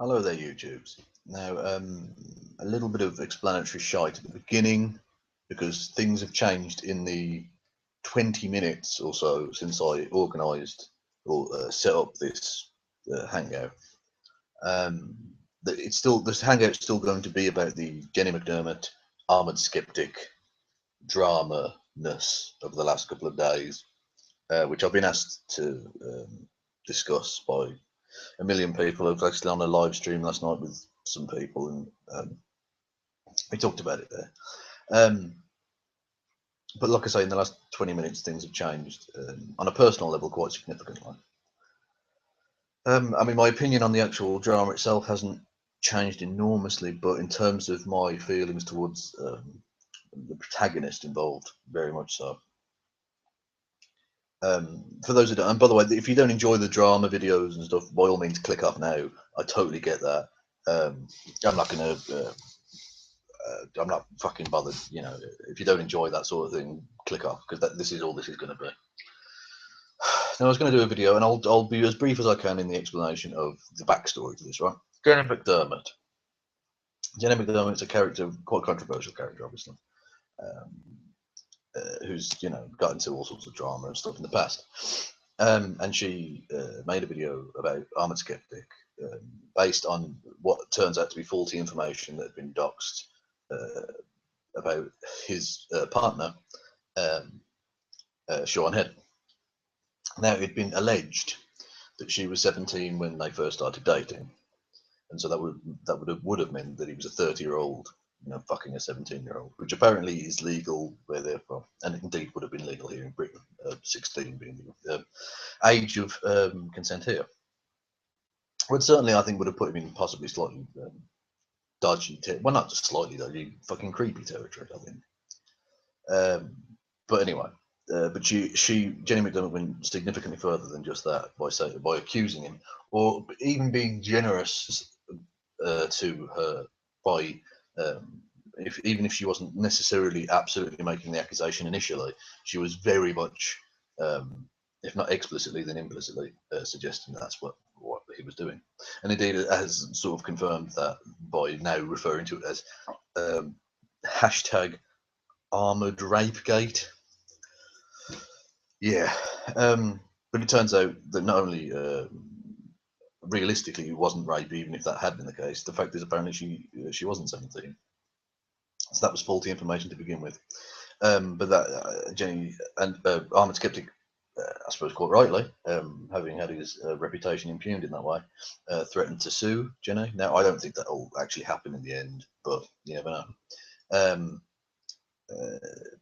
Hello there, YouTubes. Now, a little bit of explanatory shite at the beginning because things have changed in the 20 minutes or so since I organised or set up this hangout. Um, it's still this hangout's still going to be about the Jenny McDermott Armoured Skeptic drama ness of the last couple of days, which I've been asked to discuss by a million people. I was actually on a live stream last night with some people, and we talked about it there. Um, but like I say, in the last 20 minutes, things have changed on a personal level quite significantly. I mean, my opinion on the actual drama itself hasn't changed enormously, but in terms of my feelings towards the protagonist involved, very much so. For those who don't, and by the way, if you don't enjoy the drama videos and stuff, by all means, click off now. I totally get that. I'm not going to I'm not fucking bothered. You know, if you don't enjoy that sort of thing, click off because this is all this is going to be. Now, I was going to do a video, and I'll be as brief as I can in the explanation of the backstory to this. Right, Jenny McDermott. Jenny McDermott's a character, quite controversial character, obviously, um, who's got into all sorts of drama and stuff in the past. And she made a video about Armoured Skeptic, based on what turns out to be faulty information that had been doxed about his partner, um, Sean Head. Now, it had been alleged that she was 17 when they first started dating, and so that would have meant that he was a 30-year-old, fucking a 17-year-old, which apparently is legal where they're from, and indeed would have been legal here in Britain, 16 being the age of consent here. Which certainly I think would have put him in possibly slightly dodgy, well, not just slightly dodgy, fucking creepy territory, I think. But anyway, but Jenny McDermott went significantly further than just that by accusing him, or even being generous to her by, even if she wasn't necessarily absolutely making the accusation initially, she was very much, if not explicitly, then implicitly suggesting that's what he was doing, and indeed it has sort of confirmed that by now referring to it as hashtag Armoured Rape Gate. Yeah, but it turns out that not only realistically it wasn't rape, even if that had been the case. The fact is apparently she wasn't 17, so that was faulty information to begin with. But that Jenny and Armoured Skeptic, I suppose quite rightly, having had his reputation impugned in that way, threatened to sue Jenny. Now I don't think that will actually happen in the end, but you never know. Um,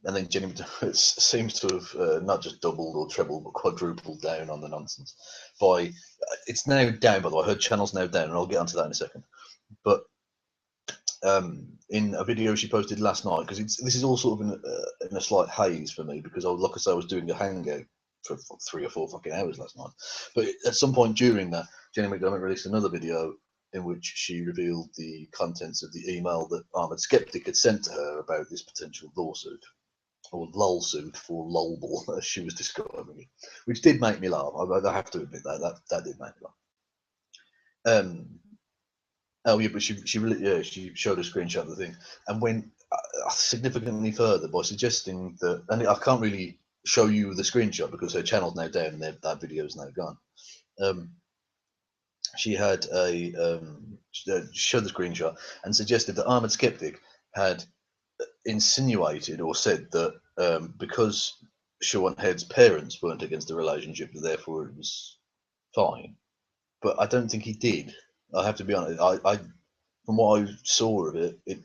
and then Jenny seems to have not just doubled or trebled, but quadrupled down on the nonsense. It's now down, by the way. Her channel's now down, and I'll get onto that in a second. But in a video she posted last night, because this is all sort of in a slight haze for me, because like I say, I was doing a hangout for 3 or 4 fucking hours last night. But at some point during that, Jenny McDermott released another video in which she revealed the contents of the email that Armoured Skeptic had sent to her about this potential lawsuit, or lol suit for lolball, as she was describing it, which did make me laugh. I have to admit that did make me laugh. Oh yeah, but she really, yeah, she showed a screenshot of the thing and went significantly further by suggesting that, and I can't really show you the screenshot because her channel's now down and that video is now gone. She had showed the screenshot and suggested that Armoured Skeptic had insinuated or said that because Sean Head's parents weren't against the relationship, therefore it was fine. But I don't think he did. I have to be honest. I from what I saw of it, it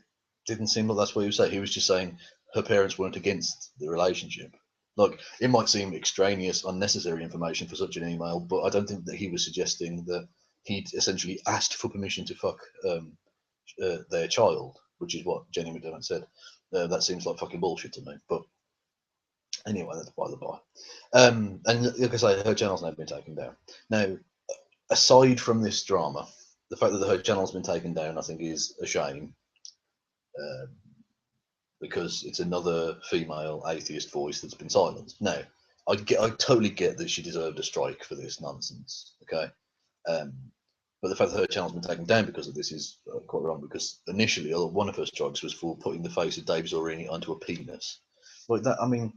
didn't seem like that's what he was saying. He was just saying her parents weren't against the relationship. Like, it might seem extraneous, unnecessary information for such an email, but I don't think that he was suggesting that he'd essentially asked for permission to fuck their child, which is what Jenny McDermott said. That seems like fucking bullshit to me. But anyway, that's by the by. And like I say, her channel's now been taken down. Now, aside from this drama, the fact that her channel's been taken down, I think, is a shame, because it's another female atheist voice that's been silenced. Now, I totally get that she deserved a strike for this nonsense. Okay, um, But the fact that her channel's been taken down because of this is quite wrong, because initially one of her strikes was for putting the face of Dave Zorini onto a penis. Like that, I mean,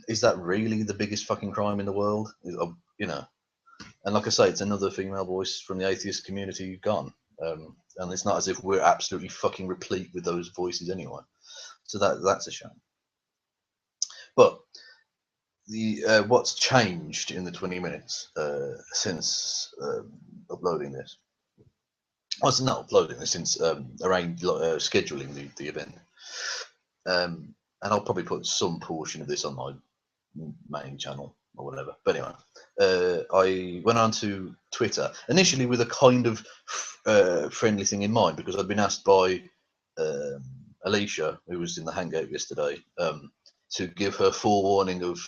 is that really the biggest fucking crime in the world? You know, and like I say, it's another female voice from the atheist community gone. And it's not as if we're absolutely fucking replete with those voices anyway. So that's a shame. But the what's changed in the 20 minutes since uploading this? Oh, it's not uploading this, since scheduling the event. And I'll probably put some portion of this on my main channel or whatever. But anyway, I went on to Twitter initially with a kind of friendly thing in mind, because I'd been asked by Alicia, who was in the Hangout yesterday, to give her forewarning of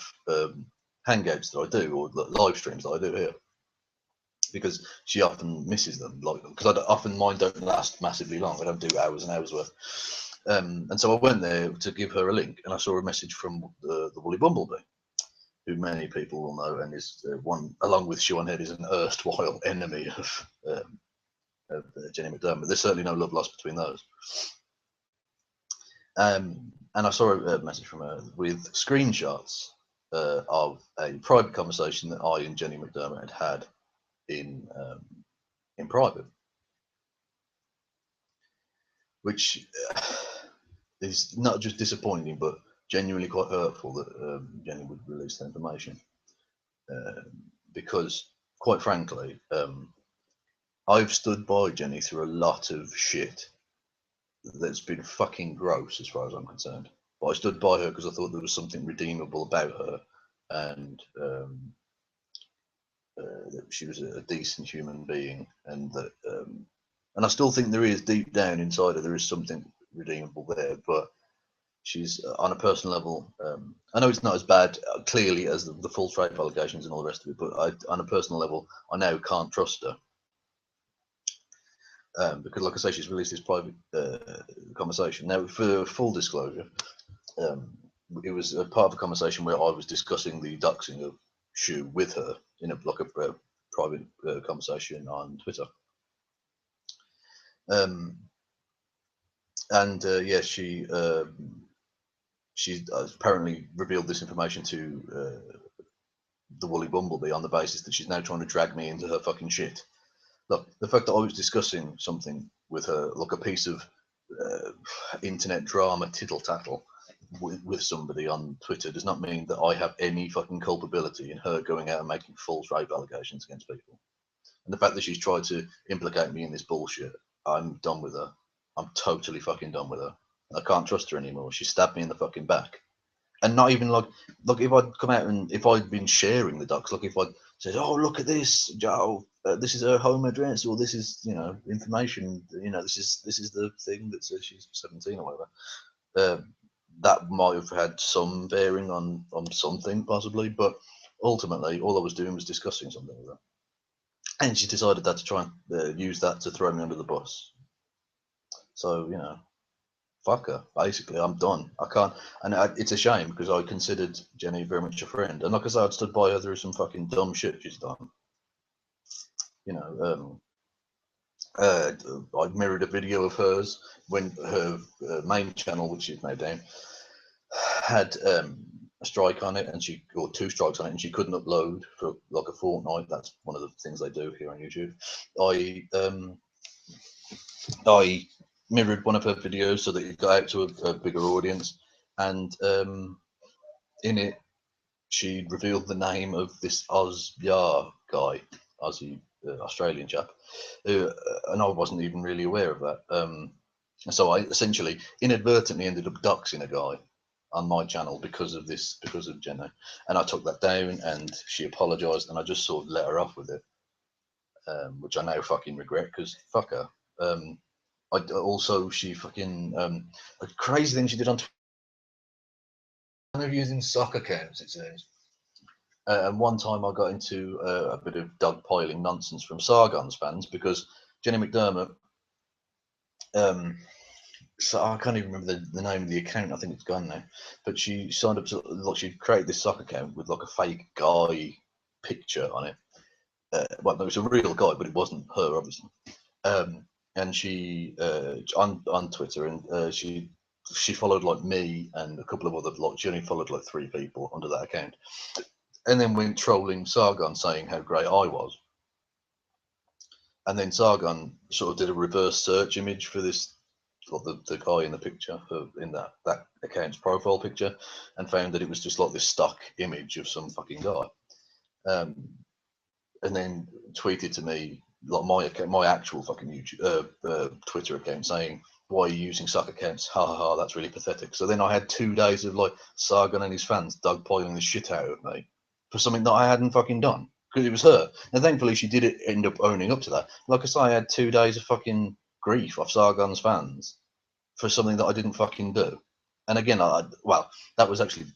Hangouts that I do, or live streams that I do here, because she often misses them. Like, because often mine don't last massively long. I don't do hours and hours worth. And so I went there to give her a link, and I saw a message from the Woolly Bumblebee, who many people will know, and is one, along with Sean Head, is an erstwhile enemy of Jenny McDermott. There's certainly no love lost between those. And I saw a message from her with screenshots of a private conversation that I and Jenny McDermott had in private, which is not just disappointing, but genuinely quite hurtful that Jenny would release that information, because, quite frankly, I've stood by Jenny through a lot of shit that's been fucking gross as far as I'm concerned. But I stood by her because I thought there was something redeemable about her, and that she was a decent human being, and that, and I still think there is, deep down inside her, there is something redeemable there. But she's, on a personal level, I know it's not as bad, clearly, as the false rape allegations and all the rest of it, but on a personal level, I now can't trust her. Because, like I say, she's released this private conversation. Now, for full disclosure, it was a part of a conversation where I was discussing the doxing of Shu with her in a private conversation on Twitter. Yeah, she apparently revealed this information to the Woolly Bumblebee on the basis that she's now trying to drag me into her fucking shit. Look, the fact that I was discussing something with her, like a piece of internet drama tittle tattle with somebody on Twitter, does not mean that I have any fucking culpability in her going out and making false rape allegations against people. And the fact that she's tried to implicate me in this bullshit, I'm done with her. I'm totally fucking done with her. I can't trust her anymore. She stabbed me in the fucking back. And not even like if I'd come out and if I'd been sharing the docs, like if I'd said, "Oh, look at this, Joe, this is her home address, or this is, you know, information, you know, this is the thing that says she's 17 or whatever," that might have had some bearing on something possibly. But ultimately, all I was doing was discussing something with her, and she decided that to try and use that to throw me under the bus. So, you know, fuck her. Basically, I'm done. I can't, and it's a shame because I considered Jenny very much a friend, and like I said, I'd stood by her through some fucking dumb shit she's done. You know, I mirrored a video of hers when her main channel, which she's now down, had a strike on it, and or 2 strikes on it, and she couldn't upload for like a fortnight. That's one of the things they do here on YouTube. I mirrored one of her videos so that it got out to a bigger audience, and in it she revealed the name of this Oz Yar guy, Aussie Australian chap, and I wasn't even really aware of that. So I essentially inadvertently ended up doxing a guy on my channel because of Jenna, and I took that down, and she apologized, and I just sort of let her off with it, which I now fucking regret because fuck her. She fucking a crazy thing she did on Twitter, kind of using sock accounts, it seems. And one time I got into a bit of dogpiling nonsense from Sargon's fans because Jenny McDermott, so I can't even remember the name of the account. I think it's gone now. But she signed up to, like, she created this sock account with like a fake guy picture on it, well, no, it was a real guy, but it wasn't her, obviously. And she on Twitter, and she followed like me and a couple of other, like she only followed like 3 people under that account, and then went trolling Sargon, saying how great I was. And then Sargon sort of did a reverse search image for this, or the guy in the picture, in that account's profile picture, and found that it was just like this stock image of some fucking guy. And then tweeted to me like my actual fucking YouTube, Twitter account, saying, "Why are you using suck accounts? Ha ha ha! That's really pathetic." So then I had 2 days of like Sargon and his fans dogpiling the shit out of me for something that I hadn't fucking done, because it was her. And thankfully she did end up owning up to that. Like I say, I had 2 days of fucking grief off Sargon's fans for something that I didn't fucking do. And again, well, that was actually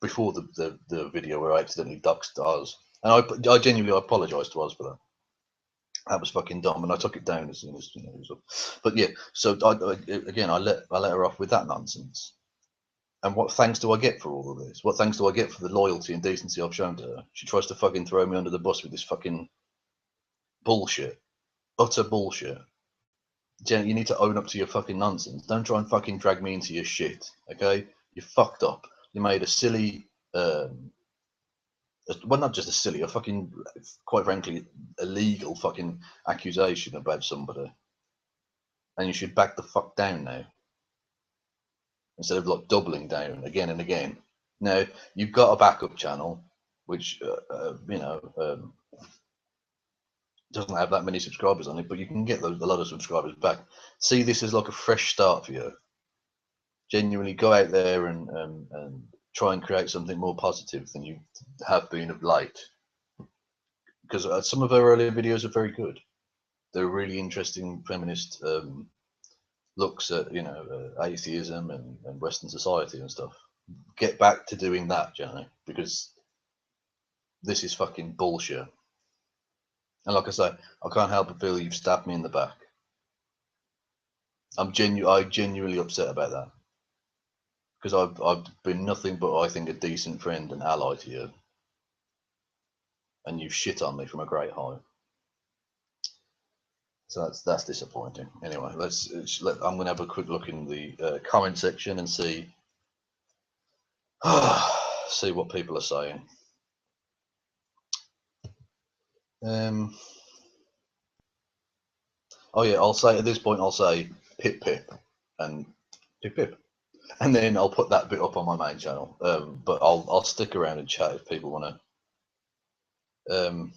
before the video where I accidentally doxed Oz. And I genuinely apologise to Oz for that. That was fucking dumb, and I took it down as soon as it was up. But yeah, so again, I let her off with that nonsense. And what thanks do I get for all of this? What thanks do I get for the loyalty and decency I've shown to her? She tries to fucking throw me under the bus with this fucking bullshit, utter bullshit. Jen, you need to own up to your fucking nonsense. Don't try and fucking drag me into your shit, okay? You fucked up. You made a silly, well, not just a silly, a fucking, quite frankly, illegal fucking accusation about somebody. And you should back the fuck down now, instead of like doubling down again and again. Now, you've got a backup channel, which, doesn't have that many subscribers on it, but you can get a lot of subscribers back. See this as like a fresh start for you. Genuinely go out there and try and create something more positive than you have been of late. Because some of her earlier videos are very good. They're really interesting feminist looks at, atheism and Western society and stuff. Get back to doing that, Jenny, because this is fucking bullshit. And like I say, I can't help but feel you've stabbed me in the back. I'm genuinely upset about that, because I've been nothing but, I think, a decent friend and ally to you, and you've shit on me from a great height. So that's disappointing. Anyway, I'm gonna have a quick look in the comment section and see see what people are saying. Oh yeah, I'll say at this point, I'll say pip pip and pip pip, and then I'll put that bit up on my main channel. But I'll stick around and chat if people want to.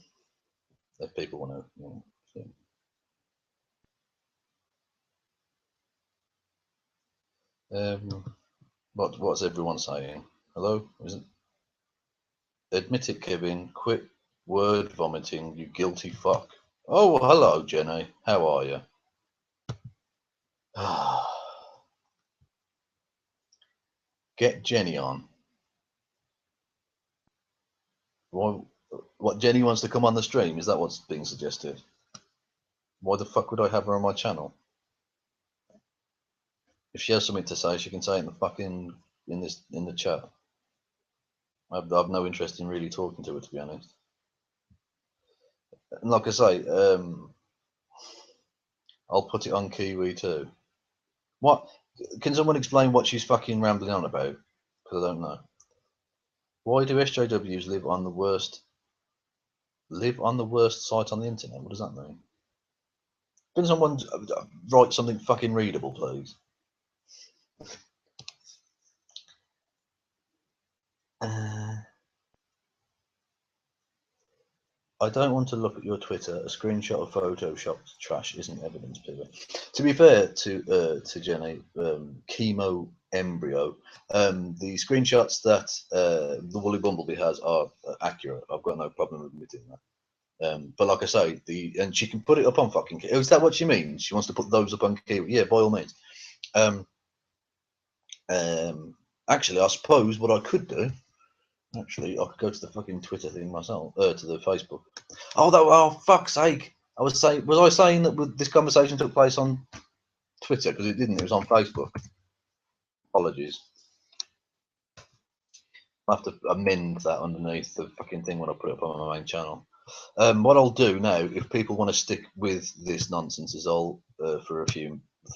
If people want to. What's everyone saying? Hello? Is it? Admit it, Kevin. Quit word vomiting, you guilty fuck. Oh, hello, Jenny. How are you? Get Jenny on. What, Jenny wants to come on the stream? Is that what's being suggested? Why the fuck would I have her on my channel? If she has something to say, she can say it in the fucking in the chat. I've no interest in really talking to her, to be honest. And like I say, I'll put it on Kiwi too. What? Can someone explain what she's fucking rambling on about? Because I don't know. Why do SJWs live on the worst site on the internet? What does that mean? Can someone write something fucking readable, please? I don't want to look at your Twitter. A screenshot of photoshopped trash isn't evidence, Peter. To be fair to Jenny, chemo embryo, the screenshots that the Woolly Bumblebee has are accurate. I've got no problem admitting that. But like I say, and she can put it up on fucking. Is that what she means? She wants to put those up on Kiwi? Yeah, by all means. Actually, I suppose what I could do. Actually, I could go to the fucking Twitter thing myself, to the Facebook. Oh, fuck's sake! Was I saying that this conversation took place on Twitter? Because it didn't. It was on Facebook. Apologies. I'll have to amend that underneath the fucking thing when I put it up on my main channel. What I'll do now, if people want to stick with this nonsense, is I'll for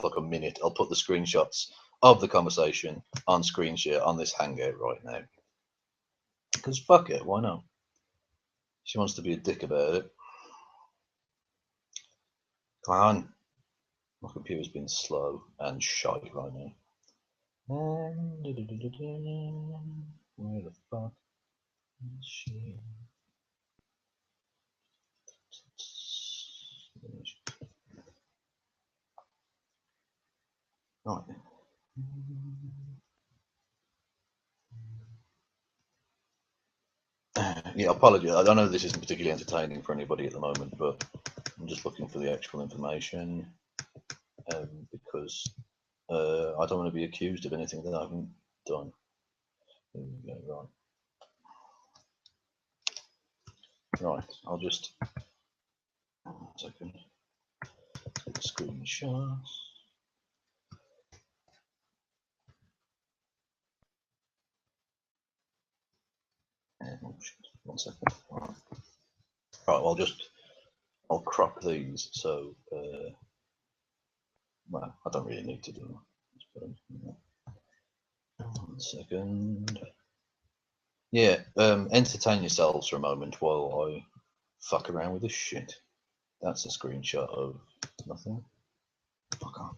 like a minute, I'll put the screenshots of the conversation on screen share on this Hangout right now. Because fuck it, why not? She wants to be a dick about it. Come on. My computer's been slow and shite right now. Where the fuck is she? Right. Yeah, apologies. I don't know this isn't particularly entertaining for anybody at the moment, but I'm just looking for the actual information because I don't want to be accused of anything that I haven't done. There we go, right. I'll just 1 second. Screenshots. And 1 second. Right. Well, I'll crop these so. Well, I don't really need to do that. 1 second. Yeah, entertain yourselves for a moment while I fuck around with this shit. That's a screenshot of nothing. Fuck off.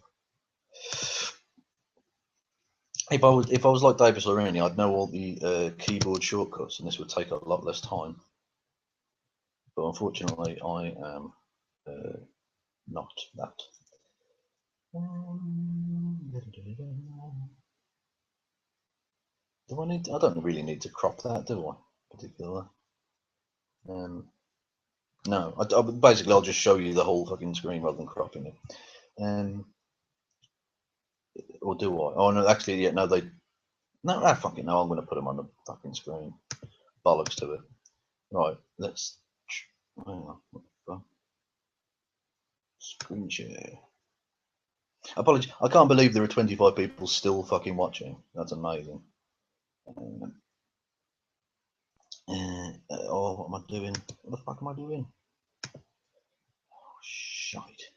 If I was like David Lorini, I'd know all the keyboard shortcuts, and this would take a lot less time. But unfortunately, I am not that. Do I need? I don't really need to crop that, do I? Particularly. No. Basically, I'll just show you the whole fucking screen rather than cropping it. Or do I? Oh no, actually, yeah, no, they. No, I fucking no. I'm going to put them on the fucking screen. Bollocks to it. Right, let's. Hang on. What the fuck? Screen share. Apologies. I can't believe there are 25 people still fucking watching. That's amazing. Oh, what am I doing? What the fuck am I doing? Oh, shite.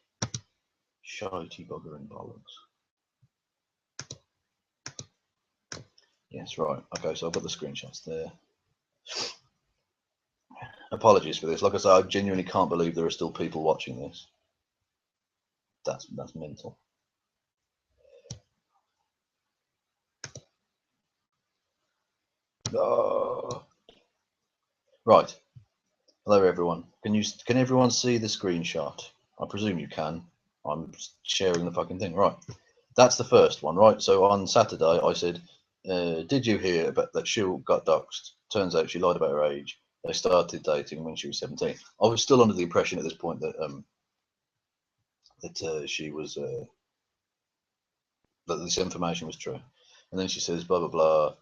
Shitey bugger and bollocks. Yes, right. Okay, so I've got the screenshots there. Apologies for this. Like I said, I genuinely can't believe there are still people watching this. That's mental. Oh. Right. Hello, everyone. Can everyone see the screenshot? I presume you can. I'm sharing the fucking thing. Right. That's the first one, right? So on Saturday, I said, did you hear about that Sheil got doxxed? Turns out she lied about her age. They started dating when she was 17. I was still under the impression at this point that she was that this information was true. And then she says, blah blah blah.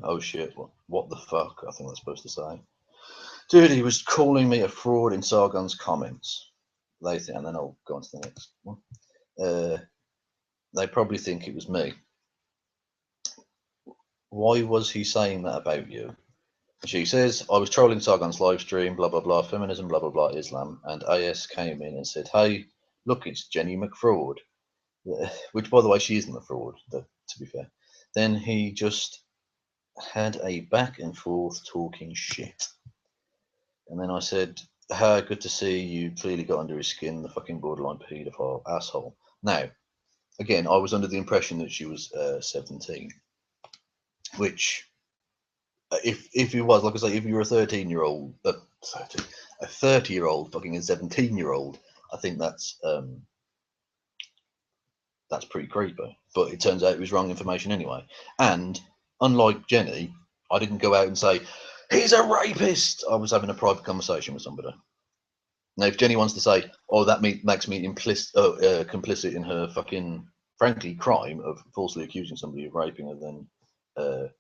Oh shit! What the fuck? I think that's supposed to say. Dude, he was calling me a fraud in Sargon's comments. They think, and then I'll go on to the next one. They probably think it was me. Why was he saying that about you? She says, I was trolling Sargon's live stream, blah, blah, blah, feminism, blah, blah, blah, Islam. And AS came in and said, hey, look, it's Jenny McFraud. Which, by the way, she isn't a fraud, to be fair. Then he just had a back and forth talking shit. And then I said, good to see you clearly got under his skin, the fucking borderline paedophile asshole. Now, again, I was under the impression that she was 17, which, if he was, like I say, if you were a 13-year-old, a 30-year-old fucking a 17-year-old, I think that's pretty creepy. But it turns out it was wrong information anyway. And unlike Jenny, I didn't go out and say, he's a rapist. I was having a private conversation with somebody. Now, if Jenny wants to say, oh, that makes me complicit in her fucking, frankly, crime of falsely accusing somebody of raping her, then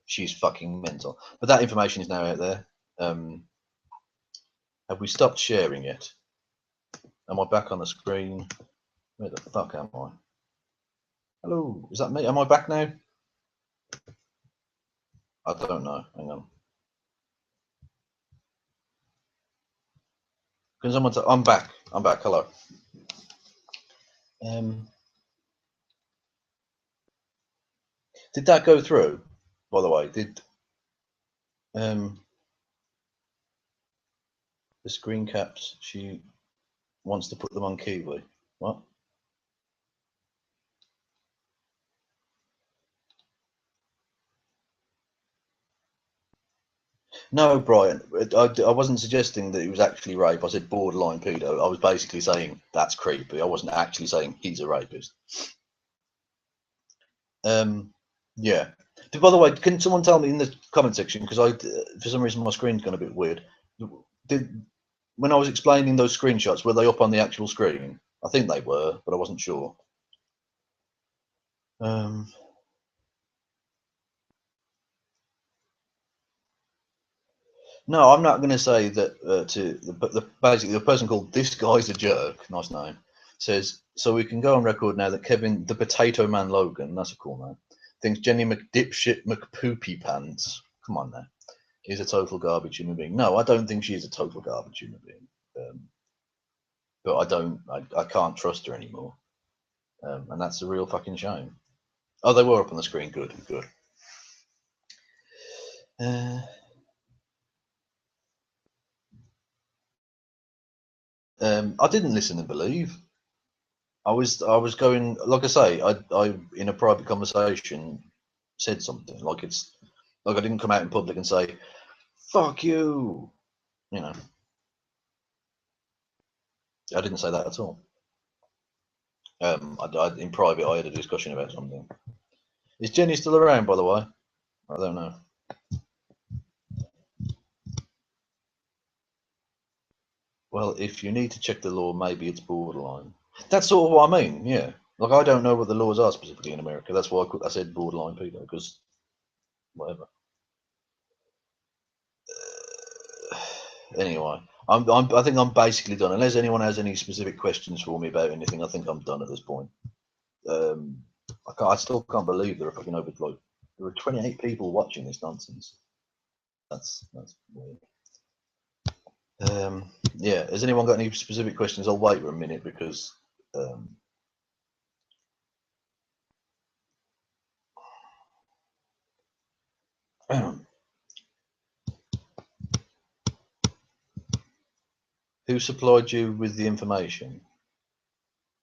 she's fucking mental. But that information is now out there. Have we stopped sharing yet? Am I back on the screen? Where the fuck am I? Hello, is that me? Am I back now? I don't know. Hang on. Can someone? I'm back. I'm back. Hello. Did that go through? By the way, did the screen caps? She wants to put them on Kiwi. What? No, Brian. I wasn't suggesting that it was actually rape. I said borderline pedo. I was basically saying that's creepy. I wasn't actually saying he's a rapist. Yeah. By the way, can someone tell me in the comment section, because for some reason my screen's gone a bit weird. When I was explaining those screenshots, were they up on the actual screen? I think they were, but I wasn't sure. No, I'm not going to say that basically the person called This Guy's a Jerk, nice name, says, so we can go on record now that Kevin, the Potato Man Logan, that's a cool name, thinks Jenny McDipshit McPoopy Pants, come on now, is a total garbage human being. No, I don't think she is a total garbage human being. But I can't trust her anymore. And that's a real fucking shame. Oh, they were up on the screen. Good, good. I didn't listen and believe. I was going, like I say, I in a private conversation said something like I didn't come out in public and say, "Fuck you," you know. I didn't say that at all. In private, I had a discussion about something. Is Jenny still around, by the way? I don't know. Well, if you need to check the law, maybe it's borderline. That's sort of what I mean. Yeah, like I don't know what the laws are specifically in America. That's why I said borderline pedo, because whatever. Anyway, I think I'm basically done. Unless anyone has any specific questions for me about anything, I think I'm done at this point. I still can't believe there are fucking over like there are 28 people watching this nonsense. That's weird. Yeah. Has anyone got any specific questions? I'll wait for a minute because. Who supplied you with the information?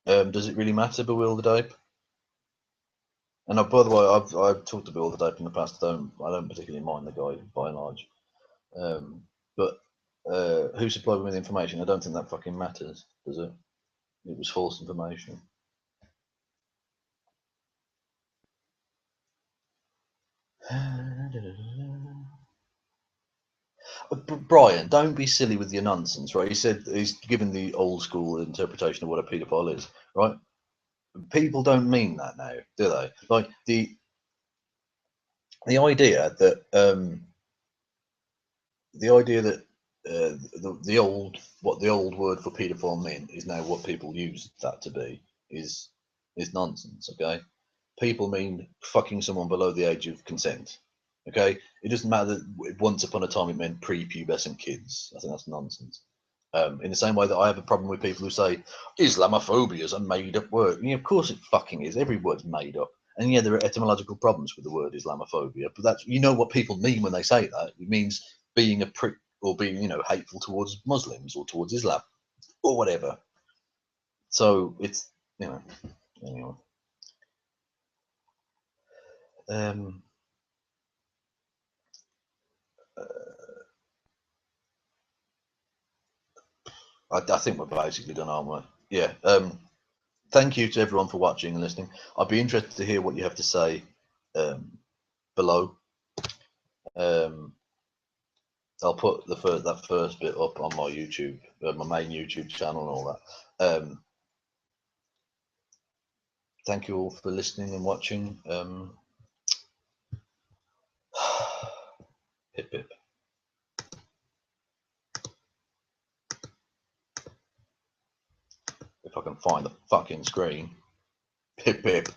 Does it really matter, Bewildered Ape? And by the way, I've talked to Bewildered Ape in the past. I don't particularly mind the guy by and large. But who supplied me with the information? I don't think that fucking matters, does it? It was false information. Brian, don't be silly with your nonsense, right? He said he's given the old school interpretation of what a paedophile is, right? People don't mean that now, do they? Like the idea that the old word for paedophile meant is now what people use that to be is nonsense. Okay, people mean fucking someone below the age of consent. Okay, it doesn't matter that once upon a time it meant prepubescent kids. I think that's nonsense. In the same way that I have a problem with people who say Islamophobia is a made-up word. I mean, of course it fucking is. Every word's made up. And yeah, there are etymological problems with the word Islamophobia, but that's what people mean when they say that. It means being a prick or being hateful towards Muslims or towards Islam or whatever. So it's anyway. I think we're basically done, aren't we? Yeah. Thank you to everyone for watching and listening. I'd be interested to hear what you have to say below. I'll put that first bit up on my YouTube, my main YouTube channel, and all that. Thank you all for listening and watching. Hip hip. If I can find the fucking screen. Pip pip.